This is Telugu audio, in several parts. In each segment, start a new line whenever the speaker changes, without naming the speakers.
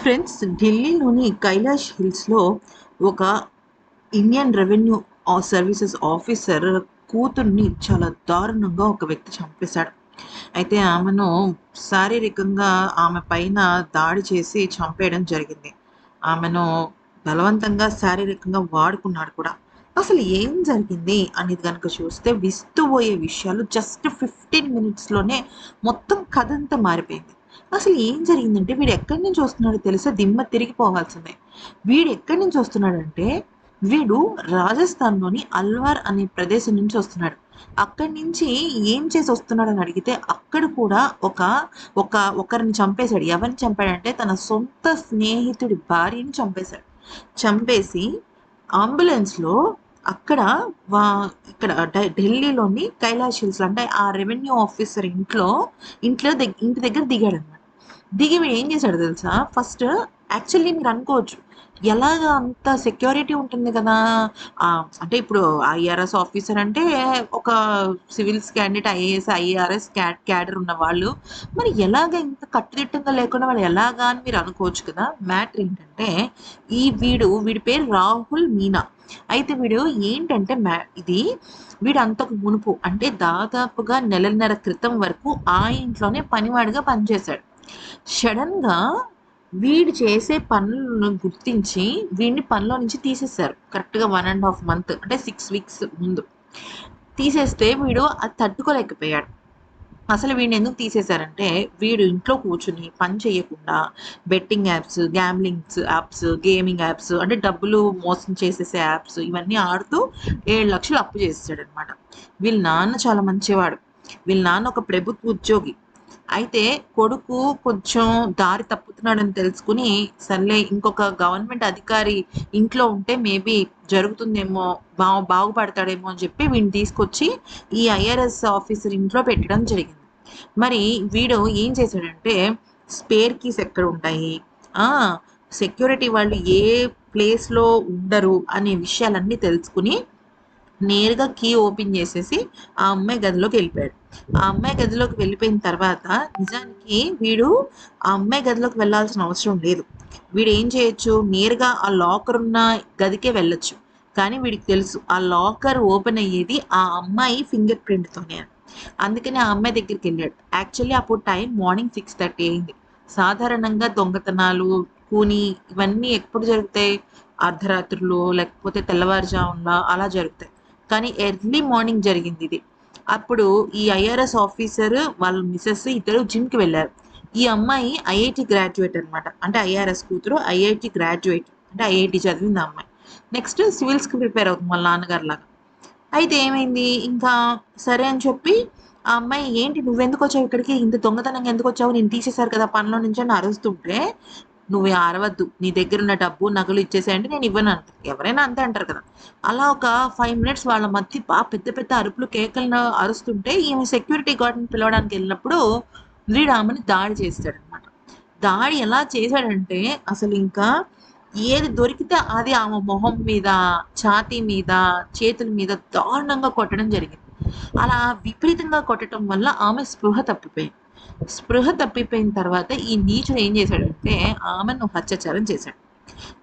ఫ్రెండ్స్, ఢిల్లీలోని కైలాష్ హిల్స్‌లో ఒక ఇండియన్ రెవెన్యూ సర్వీసెస్ ఆఫీసర్ కూతుర్ని చాలా దారుణంగా ఒక వ్యక్తి చంపేశాడు. అయితే ఆమెను శారీరకంగా ఆమె పైన దాడి చేసి చంపేయడం జరిగింది. ఆమెను బలవంతంగా శారీరకంగా వాడుకున్నాడు కూడా. అసలు ఏం జరిగింది అనేది గనుక చూస్తే విస్తుబోయే విషయాలు జస్ట్ 15 మినిట్స్‌లోనే మొత్తం కథంతా మారిపోయింది. అసలు ఏం జరిగిందంటే వీడు ఎక్కడి నుంచి వస్తున్నాడో తెలుసా? దిమ్మ తిరిగిపోవాల్సిందే. వీడు ఎక్కడి నుంచి వస్తున్నాడంటే వీడు రాజస్థాన్‌లోని అల్వార్ అనే ప్రదేశం నుంచి వస్తున్నాడు. అక్కడి నుంచి ఏం చేసి వస్తున్నాడని అడిగితే అక్కడ కూడా ఒకరిని చంపేశాడు. ఎవరిని చంపాడంటే తన సొంత స్నేహితుడి భార్యని చంపేశాడు. చంపేసి అంబులెన్స్‌లో అక్కడ వా ఇక్కడ ఢిల్లీలోని కైలాష్ హిల్స్‌లో అంటే ఆ రెవెన్యూ ఆఫీసర్ ఇంటి దగ్గర దిగాడనమాట. దిగి వీడు ఏం చేశాడో తెలుసా? ఫస్ట్ యాక్చువల్లీ మీరు అనుకోవచ్చు. ఎలాగా అంత సెక్యూరిటీ ఉంటుంది కదా! అంటే ఇప్పుడు ఐఆర్ఎస్ ఆఫీసర్ అంటే ఒక civils candidate IAS, IRS cadre ఉన్నవాళ్ళు. మరి ఎలాగ ఇంత కట్టుదిట్టంగా లేకుండా వాళ్ళు ఎలాగా అని మీరు అనుకోవచ్చు కదా! మ్యాటర్ ఏంటంటే వీడి పేరు రాహుల్ మీనా. అయితే వీడు ఏంటంటే వీడు అంతకు మునుపు అంటే దాదాపుగా నెలన్నర క్రితం వరకు ఆ ఇంట్లోనే పనివాడిగా పనిచేశాడు. సడన్‌గా వీడు చేసే పనులను గుర్తించి వీడిని పనిలో నుంచి తీసేశారు. కరెక్ట్‌గా 1 ½ మంత్ అంటే 6 వీక్స్ ముందు. తీసేస్తే వీడు అది తట్టుకోలేకపోయాడు. అసలు వీడిని ఎందుకు తీసేశారంటే వీడు ఇంట్లో కూర్చొని పని చేయకుండా betting apps, gamblings apps, gaming apps అంటే డబ్బులు మోసం చేసేసే యాప్స్ ఇవన్నీ ఆడుతూ 7,00,000 అప్పు చేసేసాడనమాట. వీళ్ళ నాన్న చాలా మంచివాడు. వీళ్ళ నాన్న ఒక ప్రభుత్వ ఉద్యోగి. అయితే కొడుకు కొంచెం దారి తప్పుతున్నాడని తెలుసుకుని, సర్లే ఇంకొక గవర్నమెంట్ అధికారి ఇంట్లో ఉంటే మేబీ జరుగుతుందేమో, బాగుపడతాడేమో అని చెప్పి వీడిని తీసుకొచ్చి ఈ ఐఆర్ఎస్ ఆఫీసర్ ఇంట్లో పెట్టడం జరిగింది. మరి వీడు ఏం చేశాడంటే స్పేర్ కీస్ ఎక్కడ ఉంటాయి, సెక్యూరిటీ వాళ్ళు ఏ ప్లేస్లో ఉండరు అనే విషయాలన్నీ తెలుసుకుని నేరుగా కీ ఓపెన్ చేసేసి ఆ అమ్మాయి గదిలోకి వెళ్ళిపోయాడు. ఆ అమ్మాయి గదిలోకి వెళ్ళిపోయిన తర్వాత నిజానికి వీడు ఆ అమ్మాయి గదిలోకి వెళ్ళాల్సిన అవసరం లేదు. వీడు ఏం చేయొచ్చు, నేరుగా ఆ లాకర్ ఉన్న గదికే వెళ్ళొచ్చు. కానీ వీడికి తెలుసు ఆ లాకర్ ఓపెన్ అయ్యేది ఆ అమ్మాయి ఫింగర్ ప్రింట్తోనే అని. అందుకని ఆ అమ్మాయి దగ్గరికి వెళ్ళాడు. యాక్చువల్లీ అప్పుడు టైం మార్నింగ్ 6:30 అయింది. సాధారణంగా దొంగతనాలు, కూని ఇవన్నీ ఎప్పుడు జరుగుతాయి? అర్ధరాత్రులు లేకపోతే తెల్లవారుజామున అలా జరుగుతాయి. కానీ ఎర్లీ మార్నింగ్ జరిగింది ఇది. అప్పుడు ఈ ఐఆర్ఎస్ ఆఫీసర్ వాళ్ళ మిసెస్ ఇద్దరు జిమ్కి వెళ్ళారు. ఈ అమ్మాయి ఐఐటి గ్రాడ్యుయేట్ అనమాట. అంటే ఐఆర్ఎస్ కూతురు ఐఐటి గ్రాడ్యుయేట్ అంటే ఐఐటి చదివింది ఆ అమ్మాయి. నెక్స్ట్ సివిల్స్కి ప్రిపేర్ అవుతుంది వాళ్ళ నాన్నగారు లాగా. అయితే ఏమైంది ఇంకా సరే అని చెప్పి ఆ అమ్మాయి ఏంటి నువ్వెందుకు వచ్చావు ఇక్కడికి, ఇంత దొంగతనంగా ఎందుకు వచ్చావు, నేను తీసేశారు కదా పనిలో నుంచి అని అరుస్తుంటే, నువ్వు అరవద్దు, నీ దగ్గర ఉన్న డబ్బు నగలు ఇచ్చేసేయండి, నేను ఇవ్వను అంటారు. ఎవరైనా అంతే అంటారు కదా. అలా ఒక 5 మినిట్స్ వాళ్ళ మధ్య బాగా పెద్ద పెద్ద అరుపులు కేకలను అరుస్తుంటే ఈమె సెక్యూరిటీ గార్డ్ని పిలవడానికి వెళ్ళినప్పుడు వీడు ఆమెను దాడి చేస్తాడనమాట. దాడి ఎలా చేశాడంటే అసలు ఇంకా ఏది దొరికితే అది ఆమె మొహం మీద, ఛాతీ మీద, చేతుల మీద దారుణంగా కొట్టడం జరిగింది. అలా విపరీతంగా కొట్టడం వల్ల ఆమె స్పృహ తప్పిపోయింది. స్పృహ తప్పిపోయిన తర్వాత ఈ నీచుడు ఏం చేశాడంటే ఆమెను హత్యాచారం చేశాడు.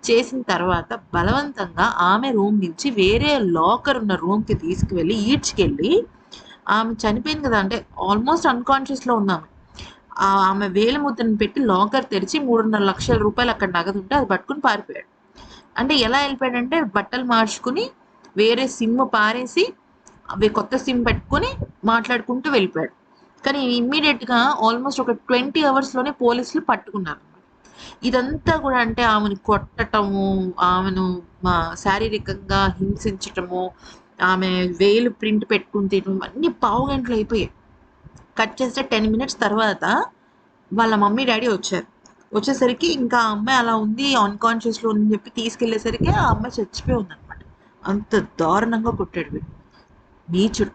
చేసిన తర్వాత బలవంతంగా ఆమె రూమ్ నుంచి వేరే లాకర్ ఉన్న రూమ్‌కి తీసుకువెళ్ళి ఈడ్చుకెళ్ళి ఆమె చనిపోయింది కదా! అంటే ఆల్మోస్ట్ అన్‌కాన్షియస్‌లో ఉందామె. ఆమె వేలి ముద్రను పెట్టి లాకర్ తెరిచి రూ. 3,50,000 అక్కడ నగదుంటే అది పట్టుకొని పారిపోయాడు. అంటే ఎలా వెళ్ళిపోయాడంటే బట్టలు మార్చుకుని వేరే సిమ్ పారేసి అవి కొత్త సిమ్ పెట్టుకొని మాట్లాడుకుంటూ వెళ్ళిపోయాడు. కానీ ఇమ్మీడియేట్‌గా ఆల్మోస్ట్ ఒక 20 అవర్స్‌లోనే పోలీసులు పట్టుకున్నారు. ఇదంతా కూడా అంటే ఆమెను కొట్టటము, ఆమెను శారీరకంగా హింసించటము, ఆమె వేలు ప్రింట్ పెట్టుకొని తినడం అన్నీ పావుగంటలు అయిపోయాయి. కట్ చేస్తే 10 మినిట్స్ తర్వాత వాళ్ళ మమ్మీ డాడీ వచ్చారు. వచ్చేసరికి ఇంకా ఆ అమ్మాయి అలా ఉంది అన్‌కాన్షియస్‌లో ఉందని చెప్పి తీసుకెళ్ళేసరికి ఆ అమ్మాయి చచ్చిపోయి ఉందనమాట. అంత దారుణంగా కొట్టాడు వీడు. నీచుడు.